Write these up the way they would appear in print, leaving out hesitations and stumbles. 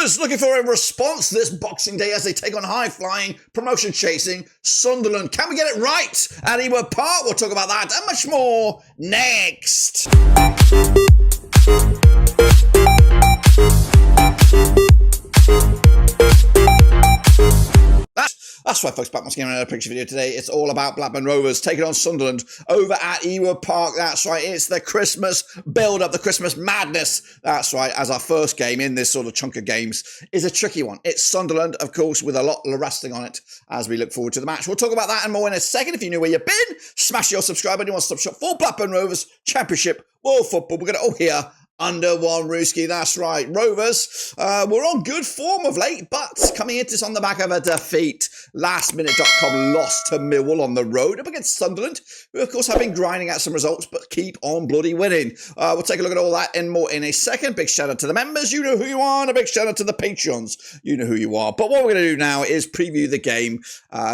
Rovers looking for a response this Boxing Day as they take on high-flying, promotion-chasing Sunderland. Can we get it right at Ewood Park? We'll talk about that and much more next. That's right, folks, back once again in another picture video today. It's all about Blackburn Rovers taking on Sunderland over at Ewood Park. That's right, it's the Christmas build-up, the Christmas madness. That's right, as our first game in this sort of chunk of games is a tricky one. It's Sunderland, of course, with a lot resting on it as we look forward to the match. We'll talk about that and more in a second. If you knew where you've been, smash your subscribe button. You want to stop shop for Blackburn Rovers Championship World Football. We're going to all hear under one Rooski, that's right. Rovers were on good form of late, but coming into this on the back of a defeat. Lastminute.com lost to Millwall on the road up against Sunderland, who of course have been grinding out some results, but keep on bloody winning. We'll take a look at all that and more in a second. Big shout out to the members, you know who you are, and a big shout out to the Patreons, you know who you are. But what we're going to do now is preview the game,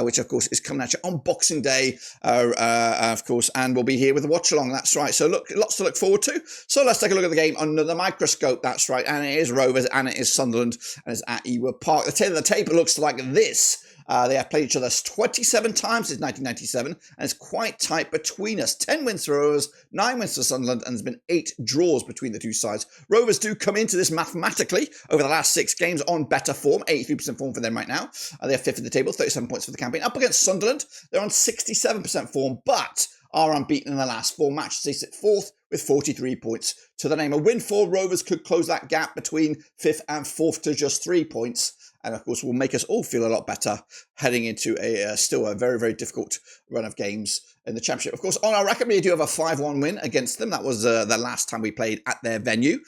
which of course is coming at you on Boxing Day, of course, and we'll be here with a watch along, that's right. So look, lots to look forward to. So let's take a look at the game under the microscope, that's right, and it is Rovers and it is Sunderland, and it's at Ewood Park. The tail of the tape looks like this. They have played each other 27 times since 1997, and it's quite tight between us. 10 wins for Rovers, 9 wins for Sunderland, and there's been 8 draws between the two sides. Rovers do come into this mathematically over the last 6 games on better form, 83% form for them right now. They are 5th in the table, 37 points for the campaign. Up against Sunderland, they're on 67% form, but are unbeaten in the last 4 matches. They sit 4th with 43 points to the name. A win for Rovers could close that gap between 5th and 4th to just 3 points. And of course, will make us all feel a lot better heading into still a very, very difficult run of games in the Championship. Of course, on our record, we do have a 5-1 win against them. That was the last time we played at their venue.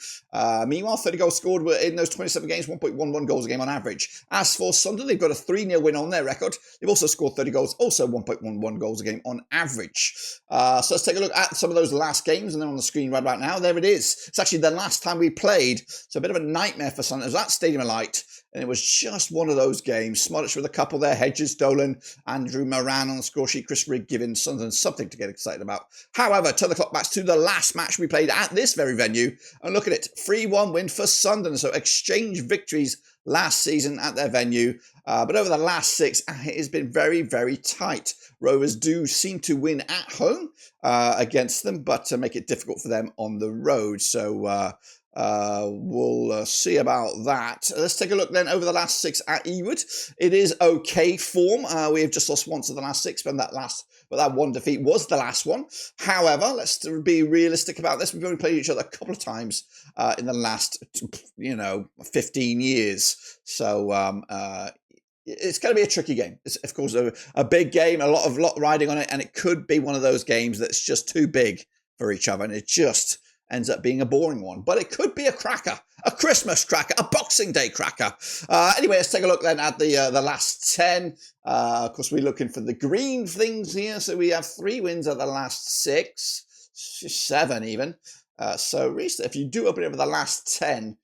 Meanwhile, 30 goals scored in those 27 games, 1.11 goals a game on average. As for Sunderland, they've got a 3-0 win on their record. They've also scored 30 goals, also 1.11 goals a game on average. So let's take a look at some of those last games, and they're on the screen right about now. There it is. It's actually the last time we played, so a bit of a nightmare for Sunderland. It was at Stadium of Light. And it was just one of those games. Smollish with a couple there. Hedges, Dolan, Andrew Moran on the score sheet. Chris Rigg giving Sunderland something to get excited about. However, turn the clock back to the last match we played at this very venue. And look at it. 3-1 win for Sunderland. So exchange victories last season at their venue. But over the last 6, it has been very, very tight. Rovers do seem to win at home against them, but to make it difficult for them on the road. So we'll see about that. Let's take a look then over the last 6 at Ewood. It is okay form. We have just lost once of the last 6, but that one defeat was the last one. However, let's be realistic about this. We've only played each other a couple of times in the last, 15 years. So it's going to be a tricky game. It's, of course, a big game, a lot riding on it, and it could be one of those games that's just too big for each other, and it just ends up being a boring one. But it could be a cracker, a Christmas cracker, a Boxing Day cracker. Anyway, let's take a look then at the last 10. Of course, we're looking for the green things here. So we have 3 wins at the last 6, 7 even. So if you do open it over the last 10,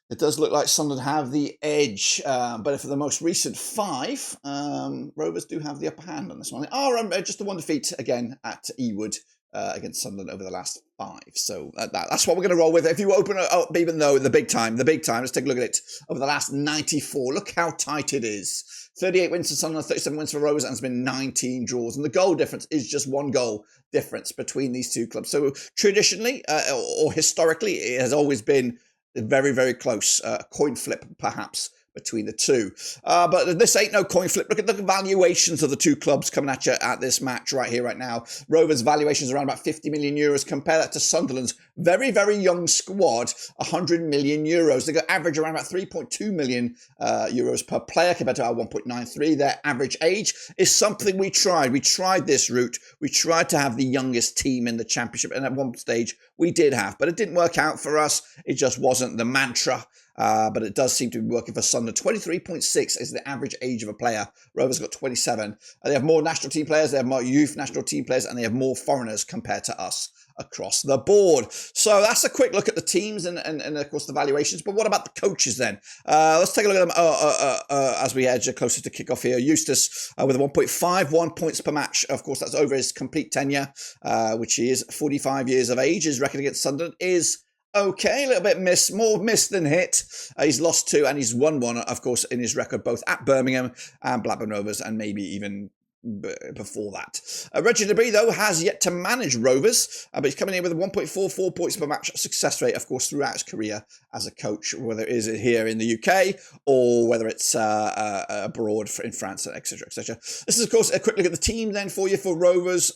it does look like Sunderland have the edge. But for the most recent 5, Rovers do have the upper hand on this one. They are just the one defeat again at Ewood. Against Sunderland over the last 5. So that's what we're going to roll with. If you open it up, even though the big time, let's take a look at it over the last 94. Look how tight it is. 38 wins for Sunderland, 37 wins for Rovers, and it's been 19 draws. And the goal difference is just 1 goal difference between these two clubs. So traditionally, or historically, it has always been very, very close. Coin flip, perhaps, between the two. But this ain't no coin flip. Look at the valuations of the two clubs coming at you at this match right here, right now. Rovers' valuations around about 50 million euros. Compare that to Sunderland's very, very young squad, 100 million euros. They got average around about 3.2 million euros per player compared to our 1.93. Their average age is something we tried. We tried this route. We tried to have the youngest team in the Championship, and at one stage we did have, but it didn't work out for us. It just wasn't the mantra. But it does seem to be working for Sunderland. 23.6 is the average age of a player. Rovers got 27. They have more national team players, they have more youth national team players, and they have more foreigners compared to us across the board. So that's a quick look at the teams and of course the valuations. But what about the coaches then? Let's take a look at them as we edge closer to kick-off here. Eustace with 1.51 points per match. Of course, that's over his complete tenure, which he is 45 years of age. His record against Sunderland is okay, a little bit more miss than hit. He's lost 2 and he's won 1, of course, in his record, both at Birmingham and Blackburn Rovers, and maybe even before that. Reggie Debris, though, has yet to manage Rovers, but he's coming in with a 1.44 points per match success rate, of course, throughout his career as a coach, whether it is here in the UK or whether it's abroad in France, etc., etc. This is, of course, a quick look at the team then for you for Rovers.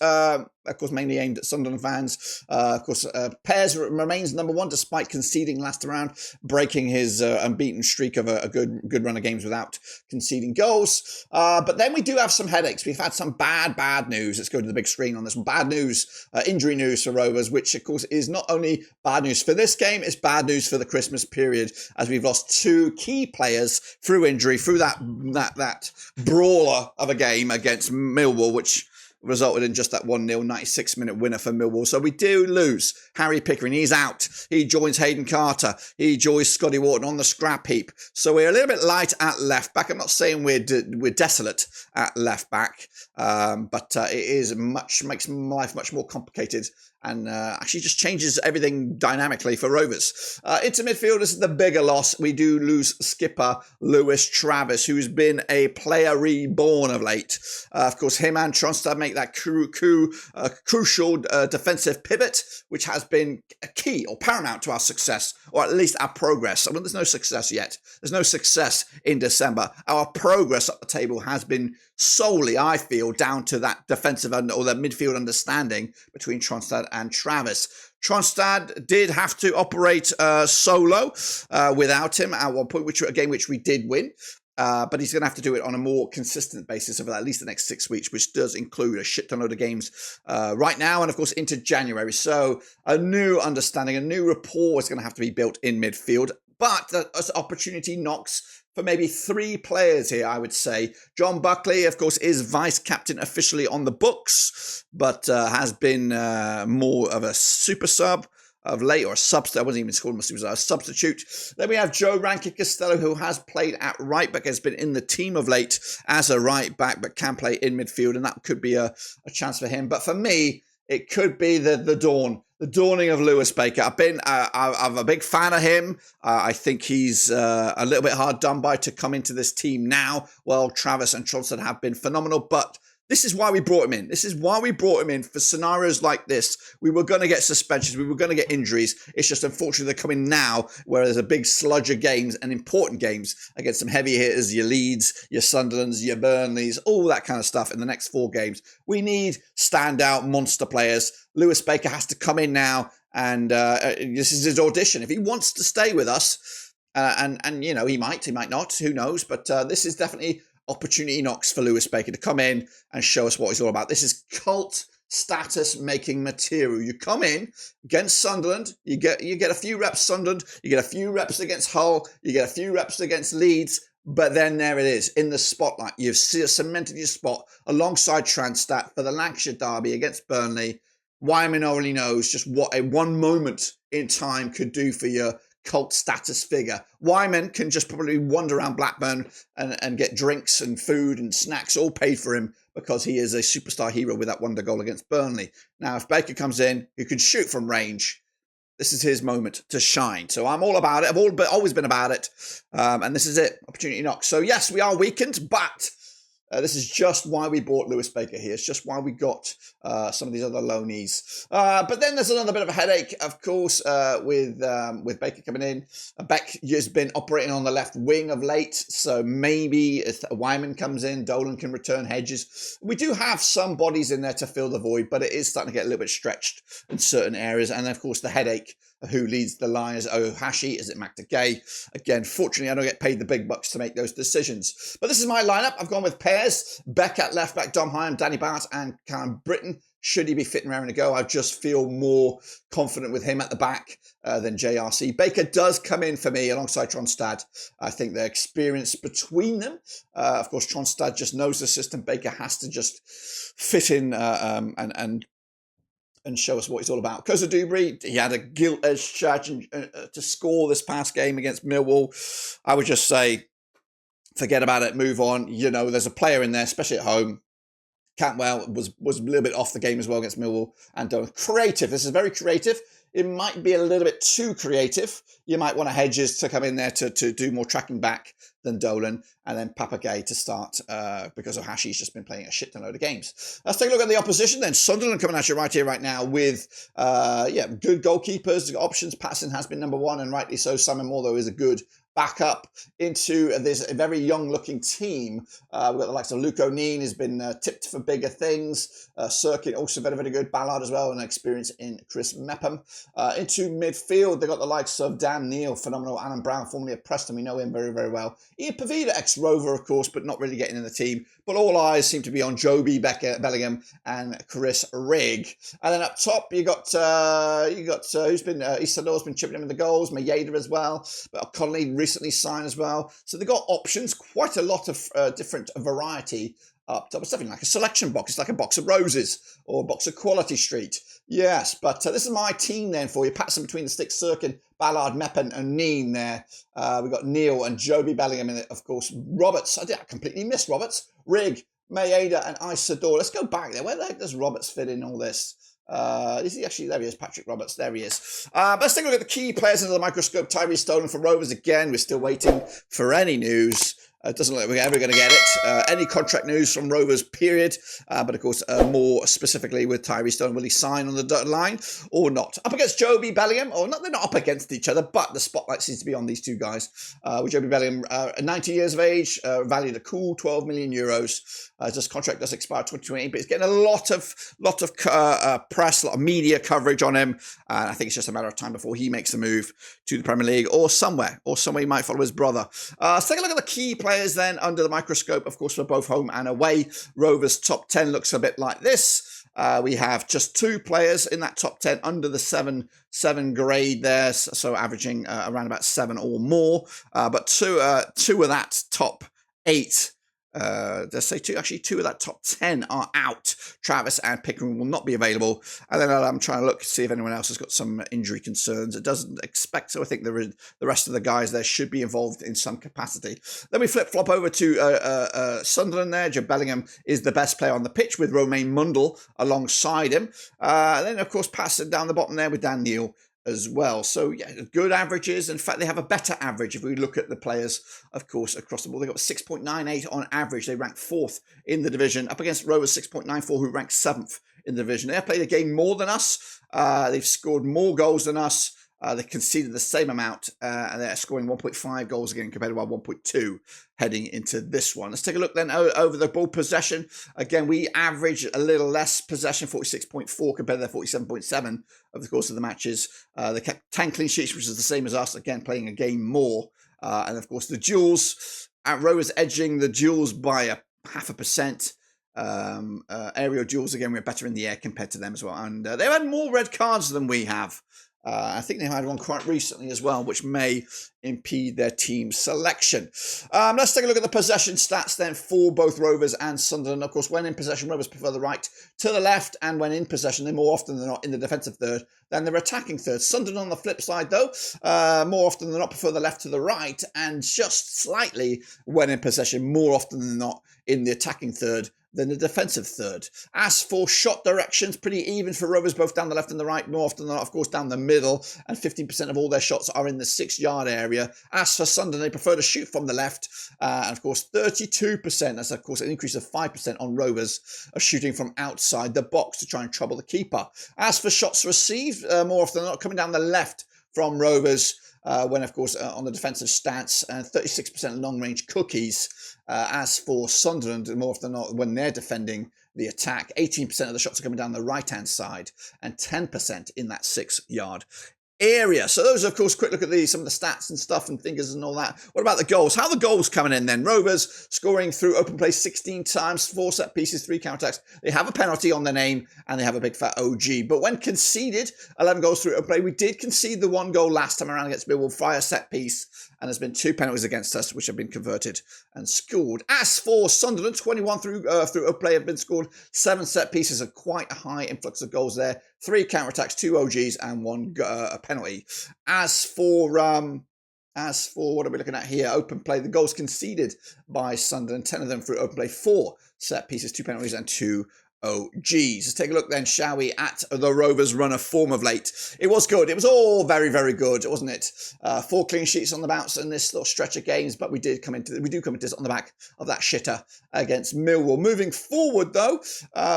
Of course, mainly aimed at Sunderland fans. Of course, Pears remains number 1 despite conceding last round, breaking his unbeaten streak of a good run of games without conceding goals. But then we do have some headaches. We've had some bad news. Let's go to the big screen on this one. Bad news, injury news for Rovers, which, of course, is not only bad news for this game, it's bad news for the Christmas period, as we've lost 2 key players through injury, through that brawler of a game against Millwall, which resulted in just that 1-0 96-minute winner for Millwall. So we do lose Harry Pickering. He's out. He joins Hayden Carter. He joins Scotty Wharton on the scrap heap. So we're a little bit light at left back. I'm not saying we're desolate at left back, but it is makes life much more complicated and actually just changes everything dynamically for Rovers. Into midfield is the bigger loss. We do lose skipper Lewis Travis, who's been a player reborn of late. Of course, him and Tronstad make that crucial defensive pivot, which has been a key or paramount to our success, or at least our progress. I mean, there's no success yet. There's no success in December. Our progress up the table has been solely, I feel, down to that defensive or that midfield understanding between Tronstad and Travis. Tronstad did have to operate solo without him at one point, which we did win. But he's going to have to do it on a more consistent basis over at least the next 6 weeks, which does include a shit ton load of games right now and, of course, into January. So a new understanding, a new rapport is going to have to be built in midfield. But the opportunity knocks for maybe 3 players here, I would say. John Buckley, of course, is vice-captain officially on the books, but has been more of a super sub of late, or a substitute. I wasn't even called a substitute. Then we have Joe Rankin Costello, who has played at right back, has been in the team of late as a right back, but can play in midfield, and that could be a chance for him. But for me, it could be the dawning of Lewis Baker. I'm a big fan of him. I think he's a little bit hard done by to come into this team now. Well, Travis and Tronstad have been phenomenal, but this is why we brought him in. This is why we brought him in, for scenarios like this. We were going to get suspensions. We were going to get injuries. It's just unfortunately they're coming now where there's a big sludge of games and important games against some heavy hitters, your Leeds, your Sunderlands, your Burnleys, all that kind of stuff in the next 4 games. We need standout monster players. Lewis Baker has to come in now, and this is his audition. If he wants to stay with us, and you know, he might not, who knows, but this is definitely opportunity knocks for Lewis Baker to come in and show us what he's all about. This is cult status making material. You come in against Sunderland, you get a few reps Sunderland, you get a few reps against Hull, you get a few reps against Leeds, but then there it is in the spotlight. You've cemented your spot alongside Tronstad for the Lancashire derby against Burnley. Wyman only knows just what a one moment in time could do for your cult status figure. Wyman can just probably wander around Blackburn and get drinks and food and snacks all paid for him because he is a superstar hero with that wonder goal against Burnley. Now, if Baker comes in, who can shoot from range, this is his moment to shine. So I'm all about it. I've always been about it. And this is it. Opportunity knock. So yes, we are weakened, but this is just why we bought Lewis Baker here. It's just why we got some of these other loanees. But then there's another bit of a headache, of course, with Baker coming in. Beck has been operating on the left wing of late, so maybe if Wyman comes in, Dolan can return Hedges. We do have some bodies in there to fill the void, but it is starting to get a little bit stretched in certain areas. And then, of course, the headache who leads the Lions. Ohashi, is it Mac Gay? Again, fortunately, I don't get paid the big bucks to make those decisions. But this is my lineup. I've gone with Pears, Beck at left back, Dom Hyam, Danny Bart, and Callum Britton. Should he be fitting around to go, I just feel more confident with him at the back than JRC. Baker does come in for me alongside Tronstad. I think the experience between them. Of course, Tronstad just knows the system. Baker has to just fit in and show us what he's all about. Koza Dubry, he had a gilt-edged charge to score this past game against Millwall. I would just say, forget about it, move on. You know, there's a player in there, especially at home. Cantwell was a little bit off the game as well against Millwall. And creative. This is very creative. it might be a little bit too creative. You might want Hedges to come in there to do more tracking back than Dolan, and then Papagay to start because Ohashi's just been playing a shit ton load of games. Let's take a look at the opposition then. Sunderland coming at you right here, right now with good goalkeepers, options. Patterson has been number one, and rightly so. Simon Moore, though, is a good backup into this very young-looking team. We've got the likes of Luke O'Neill, has been tipped for bigger things. Circuit, also very, very good. Ballard as well, and experience in Chris Mepham. Into midfield, they've got the likes of Dan Neil, phenomenal. Alan Brown, formerly of Preston, we know him very, very well. Ian Pavida, ex-Rover, of course, but not really getting in the team. But all eyes seem to be on Joby Bellingham and Chris Rigg. And then up top, you got who's been Isador's been chipping in with the goals, Mayeda as well, but Connolly recently signed as well. So they've got options, quite a lot of different variety up top. It's something like a selection box. It's like a box of roses or a box of Quality Street. Yes, but this is my team then for you. Patterson between the sticks, Sirkin, Ballard, Meppen and Neen there. We've got Neil and Joby Bellingham in it, of course. Roberts, I completely missed Roberts. Rigg, Mayeda and Isidore. Let's go back there. Where the heck does Roberts fit in all this? Is he actually, there he is, Patrick Roberts, there he is. Let's take a look at the key players under the microscope. Tyree Stolen for Rovers again. We're still waiting for any news. It doesn't look like we're ever going to get it. Any contract news from Rovers, period. But of course, more specifically with Tyree Stone, will he sign on the dotted line or not? Up against Joby Bellingham, or not? They're not up against each other, but the spotlight seems to be on these two guys. With Joby Bellingham, 90 years of age, valued a cool 12 million euros. His contract does expire 2028, but he's getting a lot of press, a lot of media coverage on him. And I think it's just a matter of time before he makes the move to the Premier League or somewhere he might follow his brother. Let's take a look at the key players then under the microscope, of course, for both home and away. Rovers top 10 looks a bit like this. We have just two players in that top 10 under the 7 grade there, so averaging around about 7 or more. But two of that top 8. Let's say two of that top 10 are out. Travis and Pickering will not be available. And then I'm trying to look to see if anyone else has got some injury concerns. It doesn't expect so. I think the rest of the guys there should be involved in some capacity. Then we flip-flop over to Sunderland there. Joe Bellingham is the best player on the pitch with Romain Mundle alongside him. And then, of course, passing down the bottom there with Dan Neil as well. So, yeah, good averages. In fact, they have a better average if we look at the players, of course, across the board. They've got 6.98 on average. They rank 4th in the division, up against Rovers 6.94, who rank 7th in the division. They've played a game more than us. They've scored more goals than us. They conceded the same amount, and they're scoring 1.5 goals again compared to our 1.2 heading into this one. Let's take a look then over the ball possession. Again, we average a little less possession, 46.4 compared to their 47.7 over the course of the matches. They kept 10 clean sheets, which is the same as us, again, playing a game more. And of course, the duels, at Rovers edging the duels by a 0.5%. Aerial duels, again, we're better in the air compared to them as well. And they've had more red cards than we have. I think they had one quite recently as well, which may impede their team selection. Let's take a look at the possession stats then for both Rovers and Sunderland. Of course, when in possession, Rovers prefer the right to the left, and when in possession, they're more often than not in the defensive third than their attacking third. Sunderland on the flip side, though, more often than not prefer the left to the right, and just slightly, when in possession, more often than not in the attacking third than the defensive third. As for shot directions, pretty even for Rovers, both down the left and the right, more often than not, of course, down the middle, and 15% of all their shots are in the 6-yard area. As for Sunderland, they prefer to shoot from the left, and of course, 32%, that's of course an increase of 5% on Rovers, are shooting from outside the box to try and trouble the keeper. As for shots received, more often than not, coming down the left from Rovers, when, of course, on the defensive stats, 36% long-range cookies. As for Sunderland, more often than not, when they're defending the attack, 18% of the shots are coming down the right-hand side and 10% in that 6-yard area. So those are, of course, quick look at some of the stats and stuff and figures and all that. What about the goals? How are the goals coming in then? Rovers scoring through open play 16 times, 4 set pieces, 3 counter-attacks. They have a penalty on their name and they have a big fat OG. But when conceded, 11 goals through open play, we did concede the 1 goal last time around against Millwall via set piece, and there's been 2 penalties against us which have been converted and scored. As for Sunderland, 21 through open play have been scored, 7 set pieces, a quite a high influx of goals there, 3 counter-attacks, 2 OGs and 1 penalty. As for what are we looking at here? Open play, the goals conceded by Sunderland, 10 of them through open play, 4 set pieces, 2 penalties and 2 Let's take a look then, shall we, at the Rovers' run of form of late. It was good. It was all very, very good, wasn't it? 4 clean sheets on the bounce in this little stretch of games, but we do come into this on the back of that shitter against Millwall. Moving forward, though,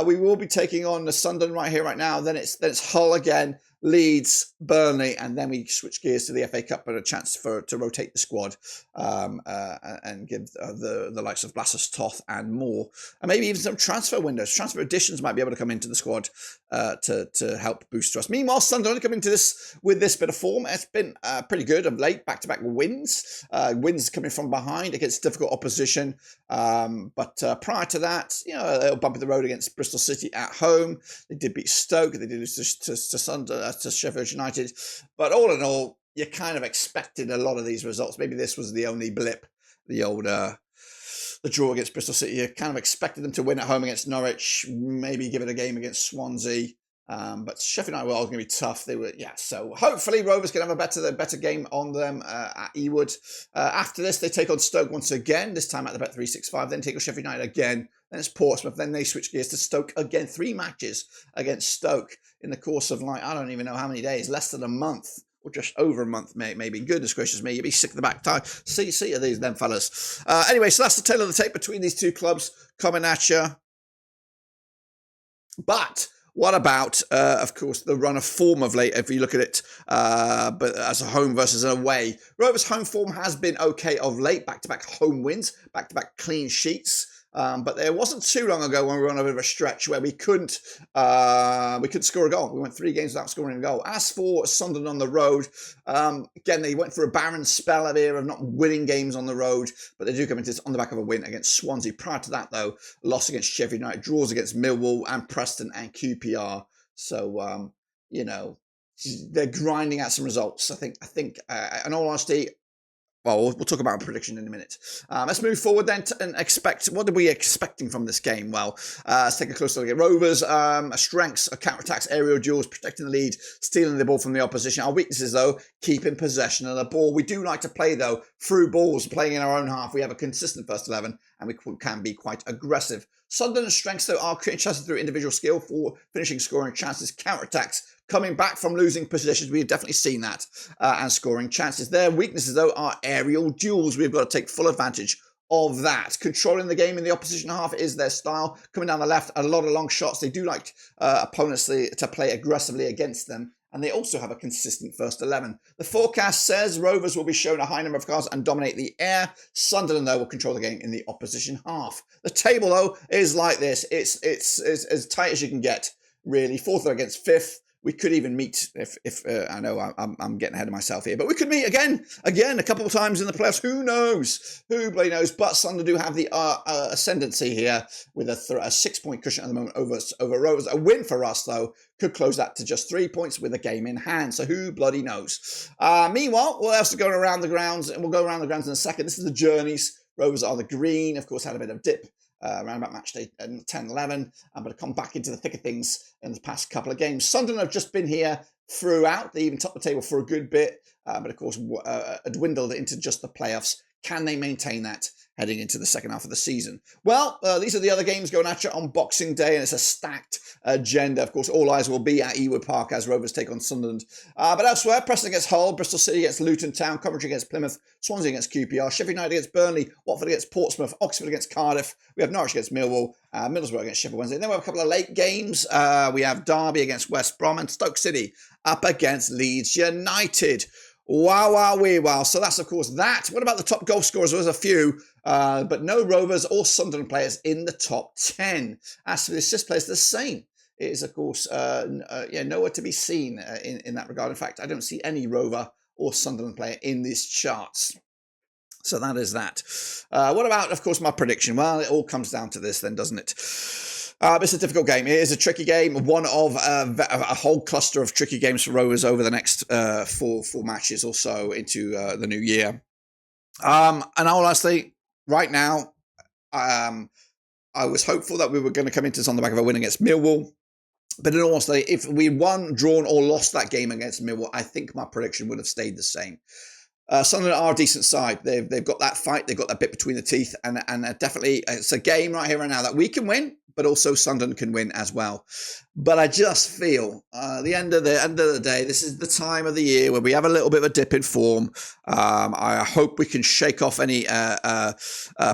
we will be taking on the Sunderland right here, right now. Then it's Hull again, Leeds, Burnley, and then we switch gears to the FA Cup and a chance to rotate the squad and give the likes of Blassus, Toth, and more, and maybe even some transfer windows. Transfer additions might be able to come into the squad to help boost us. Meanwhile, Sunderland coming to this with this bit of form. It's been pretty good of late, back-to-back wins. Wins coming from behind against difficult opposition. But prior to that, a little bump in the road against Bristol City at home. They did beat Stoke. They did lose to Sheffield United. But all in all, you kind of expected a lot of these results. Maybe this was the only blip, the draw against Bristol City. You kind of expected them to win at home against Norwich, maybe give it a game against Swansea. But Sheffield United were always going to be tough. So hopefully Rovers can have a better game on them at Ewood. After this, they take on Stoke once again, this time at the Bet365, then take on Sheffield United again, then it's Portsmouth, then they switch gears to Stoke again. 3 matches against Stoke in the course of, I don't even know how many days, less than a month. Or just over a month, maybe. Goodness gracious me, you'd be sick of the back time. See of these, them fellas. Anyway, so that's the tail of the tape between these two clubs coming at you. But what about, of course, the run of form of late, if you look at it but as a home versus an away? Rovers' home form has been okay of late. Back-to-back home wins, back-to-back clean sheets. But there wasn't too long ago when we were on a bit of a stretch where we couldn't score a goal. We went 3 games without scoring a goal. As for Sunderland on the road, again, they went through a barren spell of not winning games on the road, but they do come into this on the back of a win against Swansea. Prior to that, though, loss against Sheffield United, draws against Millwall and Preston and QPR. So, they're grinding out some results. I think, in all honesty, well, we'll talk about a prediction in a minute. Let's move forward then and what are we expecting from this game? Well, let's take a closer look at Rovers. Strengths, counter-attacks, aerial duels, protecting the lead, stealing the ball from the opposition. Our weaknesses, though, keeping possession of the ball. We do like to play, though, through balls, playing in our own half. We have a consistent first 11, and we can be quite aggressive. Sunderland's strengths, though, are creating chances through individual skill for finishing, scoring chances, counter-attacks, coming back from losing positions. We've definitely seen that, and scoring chances. Their weaknesses, though, are aerial duels. We've got to take full advantage of that. Controlling the game in the opposition half is their style. Coming down the left, a lot of long shots. They do like opponents to play aggressively against them. And they also have a consistent first 11. The forecast says Rovers will be shown a high number of cards and dominate the air. Sunderland, though, will control the game in the opposition half. The table, though, is like this. It's as tight as you can get, really. 4th against 5th. We could even meet, if I know I'm getting ahead of myself here, but we could meet again a couple of times in the playoffs. Who knows? Who bloody knows? But Sunderland do have the ascendancy here with a 6-point cushion at the moment over Rovers. A win for us, though, could close that to just 3 points with a game in hand. So who bloody knows? Meanwhile, what else is going around the grounds? And we'll go around the grounds in a second. This is the journeys. Rovers are the green, of course, had a bit of dip around about match day 10-11, but have come back into the thick of things in the past couple of games. Sunderland have just been here throughout. They even topped the table for a good bit, but of course dwindled into just the playoffs. Can they maintain that heading into the second half of the season? Well, these are the other games going at you on Boxing Day, and it's a stacked agenda. Of course, all eyes will be at Ewood Park as Rovers take on Sunderland. But elsewhere, Preston against Hull, Bristol City against Luton Town, Coventry against Plymouth, Swansea against QPR, Sheffield United against Burnley, Watford against Portsmouth, Oxford against Cardiff. We have Norwich against Millwall, Middlesbrough against Sheffield Wednesday. And then we have a couple of late games. We have Derby against West Brom and Stoke City up against Leeds United. Wow. So that's, of course, that. What about the top goal scorers? There's a few, but no Rovers or Sunderland players in the top 10. As for the assist players, the same. It is, of course, nowhere to be seen in that regard. In fact, I don't see any Rover or Sunderland player in these charts. So that is that. What about, of course, my prediction? Well, it all comes down to this then, doesn't it? It's a difficult game. It is a tricky game. One of a whole cluster of tricky games for Rovers over the next four matches or so into the new year. And honestly, right now, I was hopeful that we were going to come into this on the back of a win against Millwall. But in all honesty, if we won, drawn, or lost that game against Millwall, I think my prediction would have stayed the same. Sunderland are a decent side. They've got that fight. They've got that bit between the teeth, and definitely it's a game right here and now that we can win, but also Sunderland can win as well. But I just feel the end of the day, this is the time of the year where we have a little bit of a dip in form. I hope we can shake off any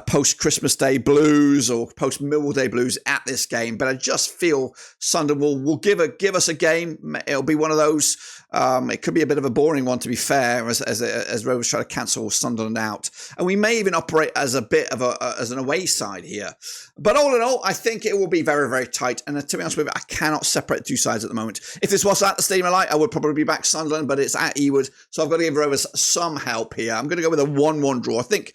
post-Christmas Day blues or post-Millwall Day blues at this game. But I just feel Sunderland will give us a game. It'll be one of those. It could be a bit of a boring one, to be fair, as Rovers try to cancel Sunderland out, and we may even operate as a bit of as an away side here. But all in all, I think it will be very, very tight. And to be honest with you, I cannot separate the two sides at the moment. If this was at the Stadium of Light, I would probably be back Sunderland, but it's at Ewood, so I've got to give Rovers some help here. I'm going to go with a 1-1 draw. I think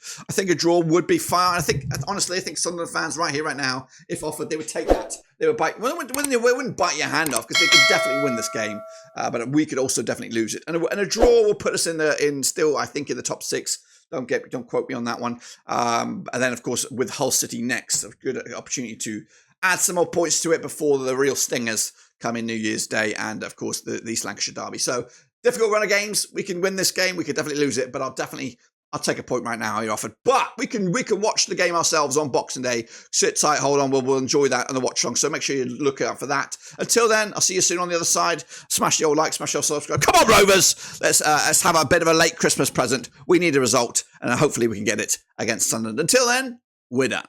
a draw would be fine. Honestly, I think Sunderland fans right here, right now, if offered, they would take that. They would bite. Well, they wouldn't bite your hand off because they could definitely win this game, but we could also definitely lose it. And a draw will put us in still, I think, in the top 6. Don't quote me on that one. And then, of course, with Hull City next, a good opportunity to add some more points to it before the real stingers come in New Year's Day and, of course, the East Lancashire derby. So difficult run of games. We can win this game. We could definitely lose it, but I'll take a point right now you're offered. But we can watch the game ourselves on Boxing Day. Sit tight, hold on. We'll enjoy that on the watch along. So make sure you look out for that. Until then, I'll see you soon on the other side. Smash the old like, smash the old subscribe. Come on, Rovers! Let's have a bit of a late Christmas present. We need a result, and hopefully we can get it against Sunderland. Until then, we're done.